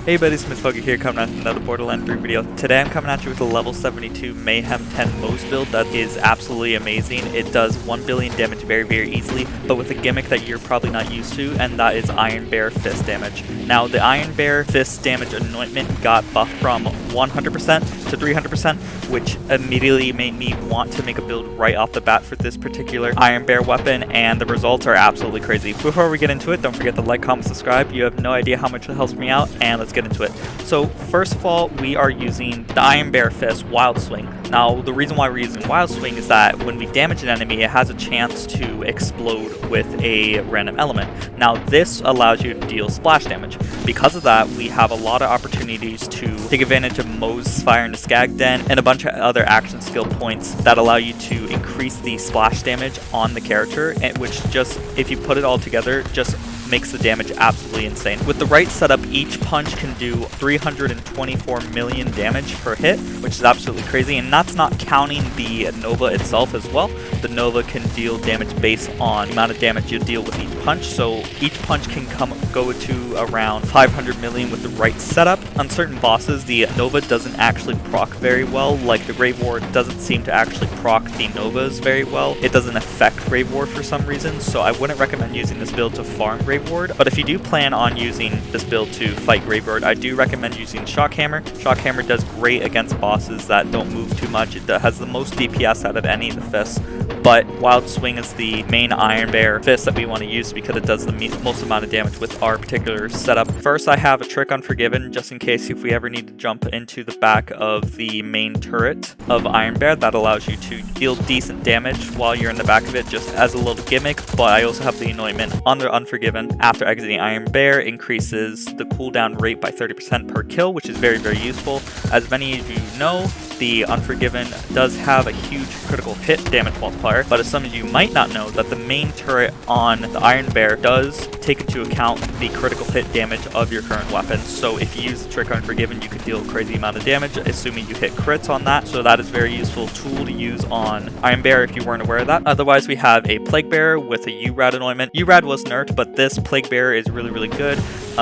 Hey buddies, Smithfoggy here, coming at another Borderlands 3 video. Today I'm coming at you with a level 72 Mayhem 10 Moze build that is absolutely amazing. It does 1 billion damage very easily, but with a gimmick that you're probably not used to, and that is Iron Bear Fist damage. Now, the Iron Bear Fist damage anointment got buffed from 100% to 300%, which immediately made me want to make a build right off the bat for this particular Iron Bear weapon, and the results are absolutely crazy. Before we get into it, don't forget to like, comment, subscribe. You have no idea how much it helps me out, and let's get into it. So first of all, we are using the Iron Bear Fist Wild Swing. Now, the reason why we're using Wild Swing is that when we damage an enemy, it has a chance to explode with a random element. Now, this allows you to deal splash damage. Because of that, we have a lot of opportunities to take advantage of Moze's Fire in the Skag Den and a bunch of other action skill points that allow you to increase the splash damage on the character, and which just, if you put it all together, just makes the damage absolutely insane. With the right setup, each punch can do 324 million damage per hit, which is absolutely crazy, and that's not counting the Nova itself as well. The Nova can deal damage based on the amount of damage you deal with each punch, so each punch can go to around 500 million with the right setup. On certain bosses, the Nova doesn't actually proc very well, like the Grave Ward doesn't seem to actually proc the Novas very well. It doesn't affect Grave Ward for some reason, so I wouldn't recommend using this build to farm Grave Ward, but if you do plan on using this build to fight Grave Ward, I do recommend using Shockhammer. Shockhammer does great against bosses that don't move too much. It has the most DPS out of any of the fists, but Wild Swing is the main Iron Bear Fist that we want to use because it does the most amount of damage with our particular setup. First, I have a trick Unforgiven, just in case if we ever need to jump into the back of the main turret of Iron Bear. That allows you to deal decent damage while you're in the back of it, just as a little gimmick. But I also have the anointment on the Unforgiven. After exiting Iron Bear, increases the cooldown rate by 30% per kill, which is very useful. As many of you know, the Unforgiven does have a huge critical hit damage multiplier, but as some of you might not know, that the main turret on the Iron Bear does take into account the critical hit damage of your current weapon. So if you use the trick Unforgiven, you can deal a crazy amount of damage, assuming you hit crits on that. So that is a very useful tool to use on Iron Bear if you weren't aware of that. Otherwise, we have a Plague Bearer with a URAD anointment. URAD was nerfed, but this Plague Bearer is really good.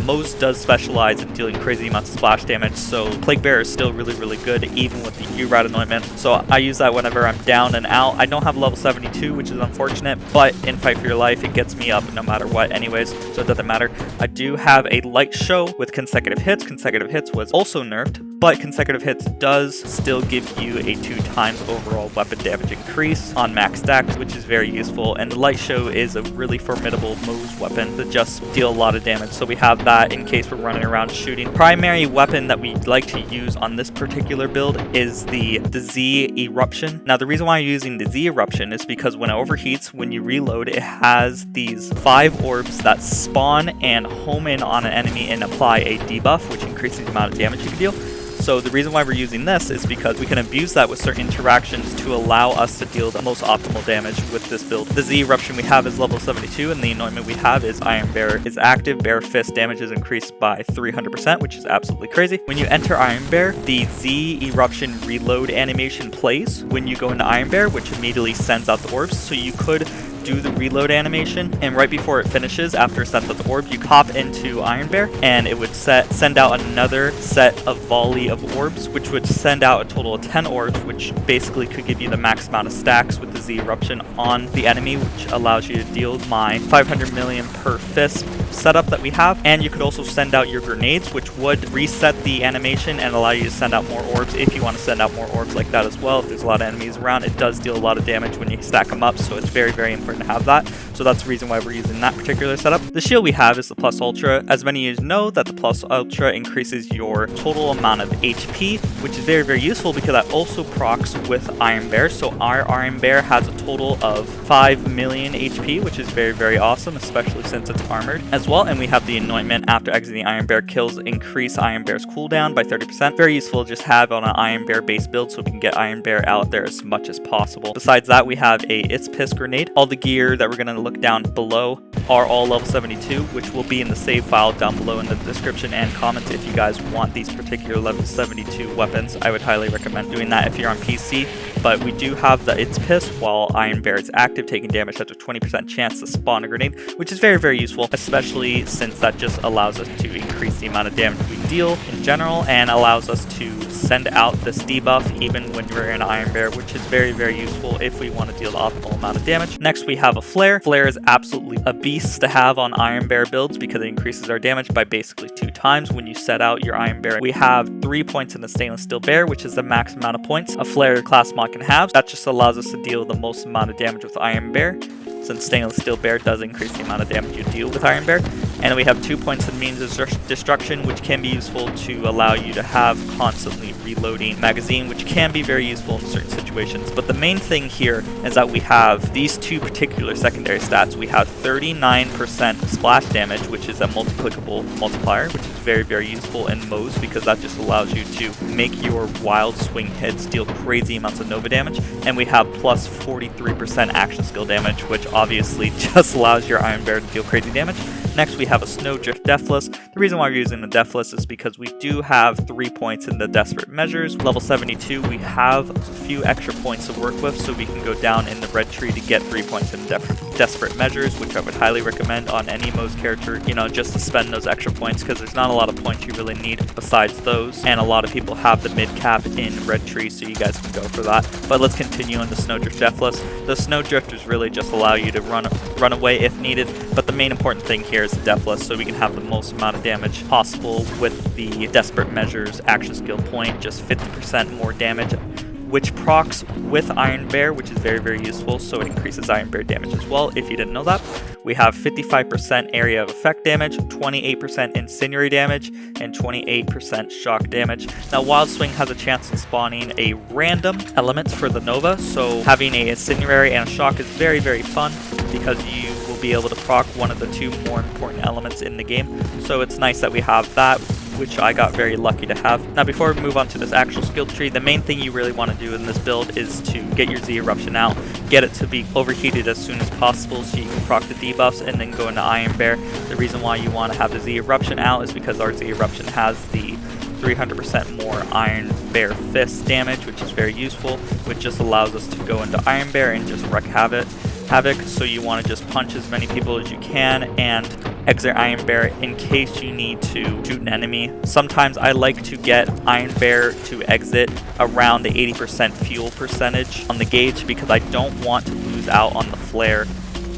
Moze does specialize in dealing crazy amounts of splash damage, so Plague Bearer is still really good, even with the URAD anointment. So I use that whenever I'm down and out. I don't have level 72, which is unfortunate, but in Fight for Your Life, it gets me up no matter what anyways, so it doesn't matter. I do have a light show with consecutive hits. Consecutive hits was also nerfed, but consecutive hits does still give you a 2x overall weapon damage increase on max stacks, which is very useful, and the light show is a really formidable Moze weapon to just deal a lot of damage, so we have that in case we're running around shooting. Primary weapon that we like to use on this particular build is the Z Eruption. Now, the reason why I'm using the Z Eruption is because when it overheats, when you reload, it has these 5 orbs that spawn and home in on an enemy and apply a debuff, which increases the amount of damage you can deal. So the reason why we're using this is because we can abuse that with certain interactions to allow us to deal the most optimal damage with this build. The Z Eruption we have is level 72, and the anointment we have is Iron Bear is active. Bear Fist damage is increased by 300%, which is absolutely crazy. When you enter Iron Bear, the Z Eruption reload animation plays when you go into Iron Bear, which immediately sends out the orbs. So you could do the reload animation, and right before it finishes, after it sends out the orb, you hop into Iron Bear, and it would send out another set of volley of orbs, which would send out a total of 10 orbs, which basically could give you the max amount of stacks with the Z Eruption on the enemy, which allows you to deal my 500 million per fist setup that we have. And you could also send out your grenades, which would reset the animation and allow you to send out more orbs if you want to send out more orbs like that as well. If there's a lot of enemies around, it does deal a lot of damage when you stack them up, so it's very important to have that. So that's the reason why we're using that particular setup. The shield we have is the Plus Ultra. As many of you know, that the Plus Ultra increases your total amount of HP, which is very useful because that also procs with Iron Bear. So our Iron Bear has a total of 5 million HP, which is very awesome, especially since it's armored as well. And we have the anointment after exiting Iron Bear kills increase Iron Bear's cooldown by 30%. Very useful to just have on an Iron Bear base build so we can get Iron Bear out there as much as possible. Besides that, we have a It's Piss grenade. All the gear that we're going to look down below are all level 72, which will be in the save file down below in the description and comments if you guys want these particular level 72 weapons. I would highly recommend doing that if you're on PC. but we do have the It's Piss while Iron Bear is active, taking damage at a 20% chance to spawn a grenade, which is very, very useful, especially since that just allows us to increase the amount of damage we deal in general and allows us to send out this debuff even when we're in Iron Bear, which is very, very useful if we want to deal the optimal amount of damage. Next, we have a Flare. Flare is absolutely a beast to have on Iron Bear builds because it increases our damage by basically 2 times when you set out your Iron Bear. We have 3 points in the Stainless Steel Bear, which is the max amount of points a Flare class mod can have. That just allows us to deal the most amount of damage with Iron Bear, since Stainless Steel Bear does increase the amount of damage you deal with Iron Bear. And we have 2 points in Means of Destruction, which can be useful to allow you to have constantly reloading magazine, which can be very useful in certain situations. But the main thing here is that we have these 2 particular secondary stats. We have 39% splash damage, which is a multiplicable multiplier, which is very, very useful in Moze because that just allows you to make your wild swing hits deal crazy amounts of Nova damage. And we have plus 43% action skill damage, which obviously just allows your Iron Bear to deal crazy damage. Next, we have a Snowdrift Deathless. The reason why we're using the Deathless is because we do have 3 points in the Desperate Measures. Level 72, we have a few extra points to work with, so we can go down in the red tree to get 3 points in Desperate Measures, which I would highly recommend on any Moze character, you know, just to spend those extra points, because there's not a lot of points you really need besides those, and a lot of people have the mid cap in red tree, so you guys can go for that. But let's continue on the Snowdrift Deathless. The Snowdrifters really just allow you to run away if needed, but the main important thing here is the Deathless, so we can have the most amount of damage possible with the Desperate Measures action skill point, just 50% more damage, which procs with Iron Bear, which is very, very useful, so it increases Iron Bear damage as well, if you didn't know that. We have 55% area of effect damage, 28% incendiary damage, and 28% shock damage. Now, Wild Swing has a chance of spawning a random element for the Nova, so having a incendiary and a shock is very, very fun because you will be able to proc one of the 2 more important elements in the game. So it's nice that we have that, which I got very lucky to have. Now, before we move on to this actual skill tree, the main thing you really want to do in this build is to get your Z Eruption out, get it to be overheated as soon as possible so you can proc the debuffs and then go into Iron Bear. The reason why you want to have the Z Eruption out is because our Z Eruption has the 300% more Iron Bear Fist damage, which is very useful, which just allows us to go into Iron Bear and just wreak havoc. So you want to just punch as many people as you can and exit Iron Bear in case you need to shoot an enemy. Sometimes I like to get Iron Bear to exit around the 80% fuel percentage on the gauge because I don't want to lose out on the flare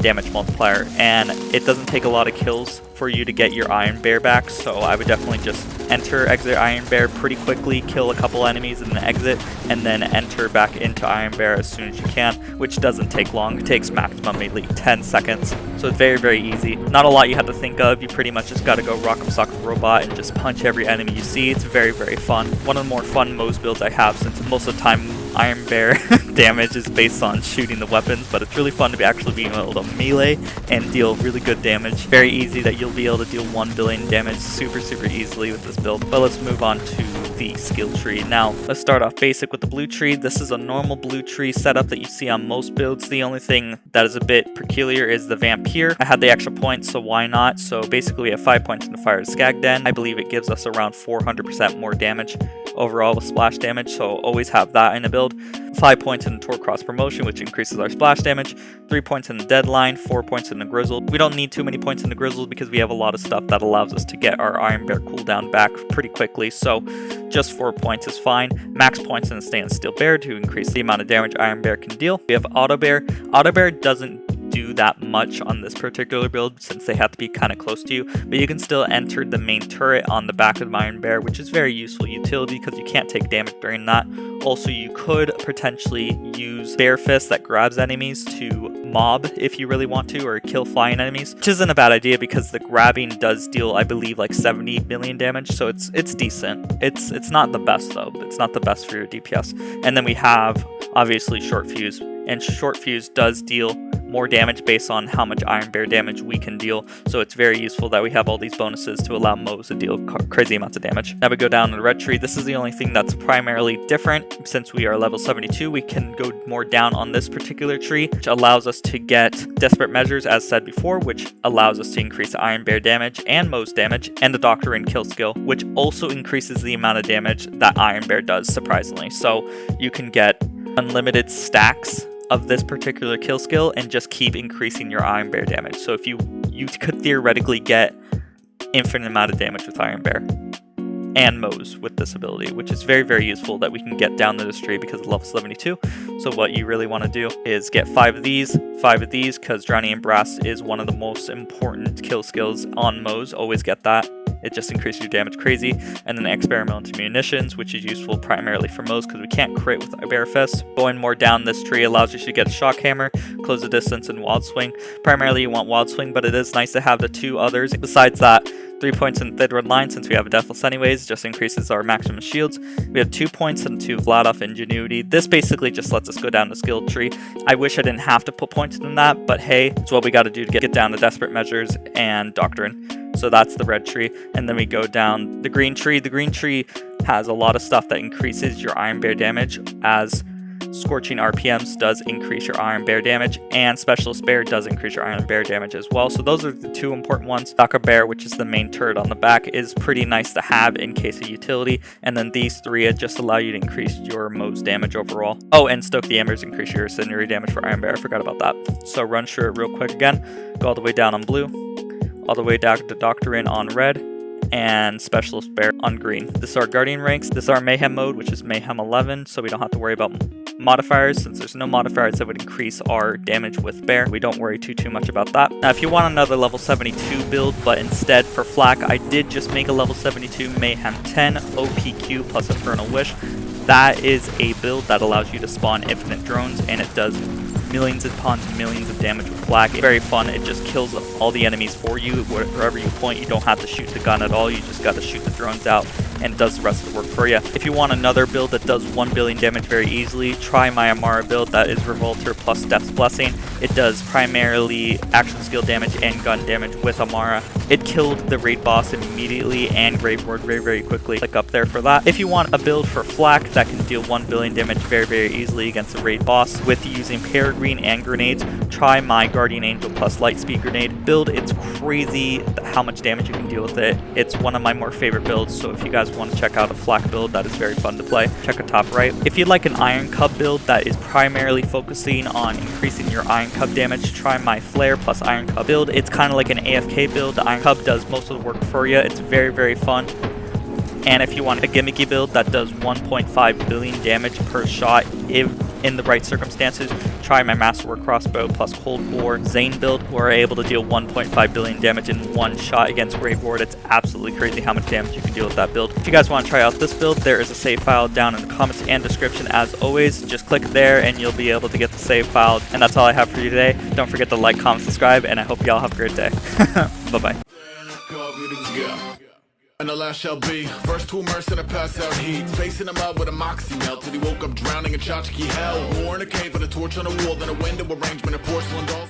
damage multiplier, and it doesn't take a lot of kills for you to get your Iron Bear back, so I would definitely just exit Iron Bear pretty quickly, kill a couple enemies and then exit, and then enter back into Iron Bear as soon as you can, which doesn't take long. It takes maximum 10 seconds, so it's very, very easy. Not a lot you have to think of. You pretty much just gotta go Rock'em Sock'em Robot and just punch every enemy you see. It's very, very fun. One of the more fun Moze builds I have, since most of the time Iron Bear damage is based on shooting the weapons, but it's really fun to be actually being able to melee and deal really good damage. Very easy that you'll be able to deal 1 billion damage super, super easily with this build. But let's move on to the skill tree. Now, let's start off basic with the blue tree. This is a normal blue tree setup that you see on most builds. The only thing that is a bit peculiar is the Vampire. I had the extra points, so why not? So basically we have 5 points in the Fire Skag Den. I believe it gives us around 400% more damage overall with splash damage, so always have that in a build. 5 points in the Torque Cross Promotion, which increases our splash damage. 3 points in the Deadline, 4 points in the Grizzled. We don't need too many points in the Grizzled because we have a lot of stuff that allows us to get our Iron Bear cooldown back pretty quickly, so just 4 points is fine. Max points in the Stainless Steel Bear to increase the amount of damage Iron Bear can deal. We have Auto Bear. Auto Bear doesn't do that much on this particular build since they have to be kind of close to you, but you can still enter the main turret on the back of Iron Bear, which is very useful utility because you can't take damage during that. Also, you could potentially use Bear Fist that grabs enemies to mob if you really want to, or kill flying enemies, which isn't a bad idea because the grabbing does deal, I believe, like 70 million damage, so it's decent. It's not the best though. It's not the best for your DPS. And then we have obviously Short Fuse, and Short Fuse does deal more damage based on how much Iron Bear damage we can deal, so it's very useful that we have all these bonuses to allow Moze to deal crazy amounts of damage. Now we go down to the red tree. This is the only thing that's primarily different. Since we are level 72, we can go more down on this particular tree, which allows us to get Desperate Measures, as said before, which allows us to increase Iron Bear damage and Moze damage, and the Doctor and Kill skill, which also increases the amount of damage that Iron Bear does, surprisingly. So you can get unlimited stacks of this particular kill skill and just keep increasing your Iron Bear damage. So if you could theoretically get infinite amount of damage with Iron Bear and Moze with this ability, which is very, very useful that we can get down to this tree because of level 72. So what you really want to do is get 5 of these, because Drowning in Brass is one of the most important kill skills on Moze. Always get that. It just increases your damage crazy. And then experimental munitions, which is useful primarily for Moze because we can't crit with Iron Fist. Going more down this tree allows you to get a shock hammer, close the distance, and wild swing. Primarily you want wild swing, but it is nice to have the 2 others. Besides that, 3 points in Thid Red Line, since we have a Deathless anyways, just increases our maximum shields. We have 2 points into Vladoff Ingenuity. This basically just lets us go down the skill tree. I wish I didn't have to put points in that, but hey, it's what we got to do to get down to Desperate Measures and Doctrine. So that's the red tree. And then we go down the green tree. The green tree has a lot of stuff that increases your Iron Bear damage, as Scorching RPMs does increase your Iron Bear damage, and Specialist Bear does increase your Iron Bear damage as well. So those are the 2 important ones. Stalker Bear, which is the main turret on the back, is pretty nice to have in case of utility. And then these 3 just allow you to increase your Moze damage overall. Oh, and Stoke the Embers increase your incendiary damage for Iron Bear. I forgot about that. So run through it real quick again. Go all the way down on blue, all the way down to Doctrine on red, and Specialist Bear on green. This is our Guardian ranks. This is our Mayhem mode, which is Mayhem 11, so we don't have to worry about modifiers, since there's no modifiers that would increase our damage with Bear. We don't worry too much about that. Now, if you want another level 72 build, but instead for Flak, I did just make a level 72 Mayhem 10 OPQ plus Infernal Wish. That is a build that allows you to spawn infinite drones, and it does millions upon millions of damage with Flak. It's very fun. It just kills all the enemies for you. Wherever you point, you don't have to shoot the gun at all. You just got to shoot the drones out, and it does the rest of the work for you. If you want another build that does 1 billion damage very easily, try my Amara build. That is Revolter plus Death's Blessing. It does primarily action skill damage and gun damage with Amara. It killed the raid boss immediately and Grave Ward very, very quickly. Click up there for that. If you want a build for Flak that can deal 1 billion damage very, very easily against a raid boss with using Peregrine and grenades, try my Guardian Angel plus Lightspeed Grenade build. It's crazy how much damage you can deal with it. It's one of my more favorite builds, so if you guys want to check out a Flak build that is very fun to play, check the top right. If you'd like an Iron Cub build that is primarily focusing on increasing your Iron Cub damage, try my Flare plus Iron Cub build. It's kind of like an AFK build. The Iron Cub does most of the work for you. It's very, very fun. And if you want a gimmicky build that does 1.5 billion damage per shot in the right circumstances, try my Masterwork Crossbow plus Cold War Zane build. We're able to deal 1.5 billion damage in 1 shot against Grave Ward. It's absolutely crazy how much damage you can deal with that build. If you guys want to try out this build, there is a save file down in the comments and description as always. Just click there and you'll be able to get the save file. And that's all I have for you today. Don't forget to like, comment, subscribe, and I hope y'all have a great day. Bye-bye. And the last shall be first to immerse in a pass out heat, facing him out with a moxie melt till he woke up drowning in tchotchke hell. War in a cave with a torch on a wall, then a window arrangement of porcelain dolls.